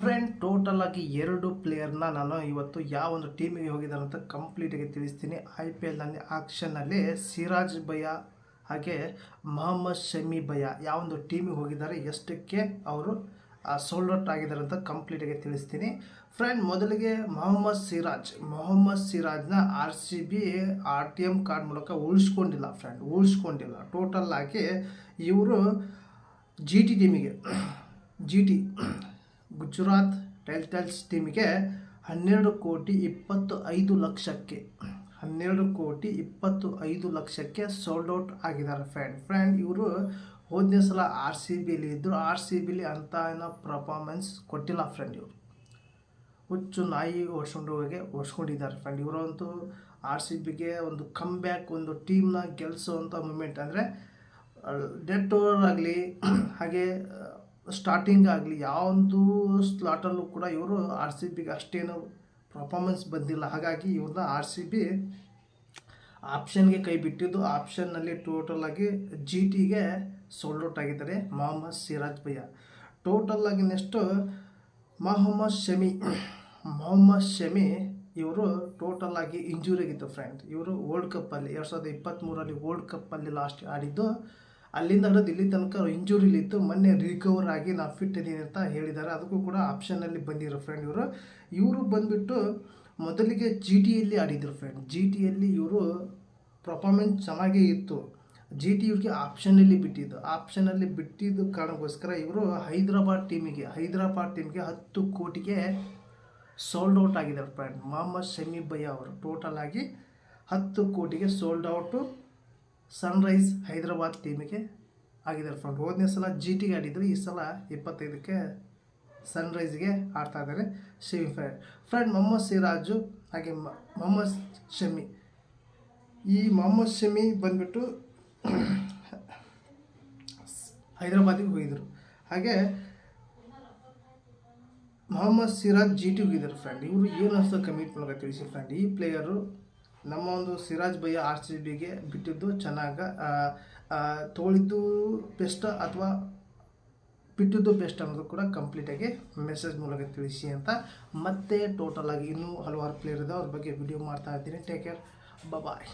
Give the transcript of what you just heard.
Friend, total ಆಗಿ 2 ಪ್ಲೇಯರ್ನ ನಾನು ಇವತ್ತು ಯಾವ ಒಂದು ಟೀಮಿಗೆ ಹೋಗಿದ್ದಾರೆ ಅಂತ ಕಂಪ್ಲೀಟಾಗಿ ತಿಳಿಸ್ತೀನಿ. IPLನಲ್ಲಿ ಆಕ್ಷನ್ನಲ್ಲಿ ಸಿರಾಜ್ ಭಯ್ಯ ಹಾಗೆ ಮೊಹಮ್ಮದ್ ಶಮಿ ಭಯ್ಯ ಯಾವ ಒಂದು ಟೀಮಿಗೆ ಹೋಗಿದ್ದಾರೆ, ಎಷ್ಟಕ್ಕೆ ಅವರು ಸೋಲ್ಡ್ ಔಟ್ ಆಗಿದ್ದಾರೆ ಅಂತ ಕಂಪ್ಲೀಟಾಗಿ ತಿಳಿಸ್ತೀನಿ. ಫ್ರೆಂಡ್, ಮೊದಲಿಗೆ ಮೊಹಮ್ಮದ್ ಸಿರಾಜ್ನ RCB RTM ಕಾರ್ಡ್ ಮೂಲಕ ಉಳಿಸ್ಕೊಂಡಿಲ್ಲ. ಟೋಟಲ್ ಆಗಿ ಇವರು GT ಗುಜರಾತ್ ಟೈಟನ್ಸ್ ಟೀಮಿಗೆ 12,25,00,000ಕ್ಕೆ ಸೋಲ್ಡ್ ಔಟ್ ಆಗಿದ್ದಾರೆ. ಫ್ರೆಂಡ್ ಇವರು ಹೋದನೇ ಸಲ RCBಲಿ ಇದ್ದರು. RCBಲಿ ಅಂತ ಏನೋ ಪರ್ಫಾರ್ಮೆನ್ಸ್ ಕೊಟ್ಟಿಲ್ಲ. ಫ್ರೆಂಡ್, ಇವರು ಹುಚ್ಚು ನಾಯಿ ಓಡಿಸ್ಕೊಂಡಿದ್ದಾರೆ. ಫ್ರೆಂಡ್, ಇವರಂತೂ RCBಗೆ ಒಂದು ಕಮ್ ಬ್ಯಾಕ್, ಒಂದು ಟೀಮ್ನ ಗೆಲ್ಲಿಸುವಂಥ ಮೂಮೆಂಟ್ ಅಂದರೆ ಡೆತ್ ಓವರ್ ಆಗಲಿ ಹಾಗೆ ಸ್ಟಾರ್ಟಿಂಗ್ ಆಗಲಿ ಯಾವೊಂದು ಸ್ಲಾಟಲ್ಲೂ ಕೂಡ ಇವರು RCBಗೆ ಅಷ್ಟೇನು ಪರ್ಫಾರ್ಮೆನ್ಸ್ ಬಂದಿಲ್ಲ. ಹಾಗಾಗಿ ಇವ್ರನ್ನ RCB ಆಪ್ಷನ್ಗೆ ಕೈ ಬಿಟ್ಟಿದ್ದು. ಆಪ್ಷನ್ನಲ್ಲಿ ಟೋಟಲ್ ಆಗಿ GTಗೆ ಸೋಲ್ಡ್ ಔಟ್ ಆಗಿದ್ದಾರೆ ಮೊಹಮ್ಮದ್ ಸಿರಾಜ್ ಭಯ್ಯ. ಟೋಟಲ್ ಆಗಿ ನೆಕ್ಸ್ಟು ಮೊಹಮ್ಮದ್ ಶಮಿ ಇವರು ಟೋಟಲ್ ಆಗಿ ಇಂಜುರಿ ಆಗಿತ್ತು. ಫ್ರೆಂಡ್, ಇವರು ವರ್ಲ್ಡ್ ಕಪ್ಪಲ್ಲಿ 2023 ವರ್ಲ್ಡ್ ಕಪ್ಪಲ್ಲಿ ಲಾಸ್ಟ್ ಆಡಿದ್ದು. ಅಲ್ಲಿಂದ ಹಿಡಿದು ಇಲ್ಲಿ ತನಕ ಇಂಜುರಿಲಿತ್ತು. ಮೊನ್ನೆ ರಿಕವರ್ ಆಗಿ ನಾನು ಫಿಟ್ ಇದ್ದೀನಿ ಅಂತ ಹೇಳಿದ್ದಾರೆ. ಅದಕ್ಕೂ ಕೂಡ ಆಪ್ಷನ್ನಲ್ಲಿ ಬಂದಿರೋ. ಫ್ರೆಂಡ್, ಇವರು ಬಂದುಬಿಟ್ಟು ಮೊದಲಿಗೆ GTಯಲ್ಲಿ ಆಡಿದರು. ಫ್ರೆಂಡ್, GTಯಲ್ಲಿ ಇವರು ಪರ್ಫಾರ್ಮೆನ್ಸ್ ಚೆನ್ನಾಗೇ ಇತ್ತು. GT ಇವ್ರಿಗೆ ಆಪ್ಷನಲ್ಲಿ ಬಿಟ್ಟಿದ್ದು ಕಾರಣಕ್ಕೋಸ್ಕರ ಇವರು ಹೈದರಾಬಾದ್ ಟೀಮಿಗೆ 10 ಕೋಟಿಗೆ ಸೋಲ್ಡ್ ಔಟ್ ಆಗಿದ್ದಾರೆ. ಫ್ರೆಂಡ್, ಮೊಹಮ್ಮದ್ ಶಮಿ ಭಯ್ಯ ಅವರು ಟೋಟಲ್ ಆಗಿ 10 ಕೋಟಿಗೆ ಸೋಲ್ಡ್ ಔಟು ಸನ್ರೈಸ್ ಹೈದರಾಬಾದ್ ಟೀಮಿಗೆ ಆಗಿದ್ದಾರೆ. ಫ್ರೆಂಡ್, ಹೋದನೇ ಸಲ GTಗೆ ಆಡಿದ್ರು, ಈ ಸಲ 25ಕ್ಕೆ ಸನ್ರೈಸ್ಗೆ ಆಡ್ತಾ ಇದ್ದಾರೆ ಸೆಮಿಫೈನಲ್. ಫ್ರೆಂಡ್, ಮೊಹಮ್ಮದ್ ಸಿರಾಜು ಹಾಗೆ ಮೊಹಮ್ಮದ್ ಶಮಿ ಬಂದುಬಿಟ್ಟು ಹೈದರಾಬಾದಿಗೆ ಹೋಗಿದ್ರು. ಹಾಗೆ ಮೊಹಮ್ಮದ್ ಸಿರಾಜ್ GT ಹೋಗಿದ್ದಾರೆ. ಫ್ರೆಂಡ್, ಇವರು ಏನು ಅನಿಸ್ತೋ ಕಮಿಟ್ ಮೂಲಕ ತಿಳಿಸಿ. ಫ್ರೆಂಡ್, ಈ ಪ್ಲೇಯರು ನಮ್ಮ ಒಂದು ಸಿರಾಜ್ ಭಯ್ಯ RCBಗೆ ಬಿಟ್ಟಿದ್ದು ಚೆನ್ನಾಗಿ ತೋಳಿದ್ದು ಬೆಸ್ಟ್ ಅಥವಾ ಬಿಟ್ಟಿದ್ದು ಬೆಸ್ಟ್ ಅನ್ನೋದು ಕೂಡ ಕಂಪ್ಲೀಟಾಗಿ ಮೆಸೇಜ್ ಮೂಲಕ ತಿಳಿಸಿ ಅಂತ. ಮತ್ತೆ ಟೋಟಲ್ ಆಗಿ ಇನ್ನೂ ಹಲವಾರು ಪ್ಲೇಯರ್ ಇದೆ, ಅವ್ರ ಬಗ್ಗೆ ವಿಡಿಯೋ ಮಾಡ್ತಾ ಇದ್ದೀನಿ. ಟೇಕ್ ಕೇರ್, ಬಾಯ್.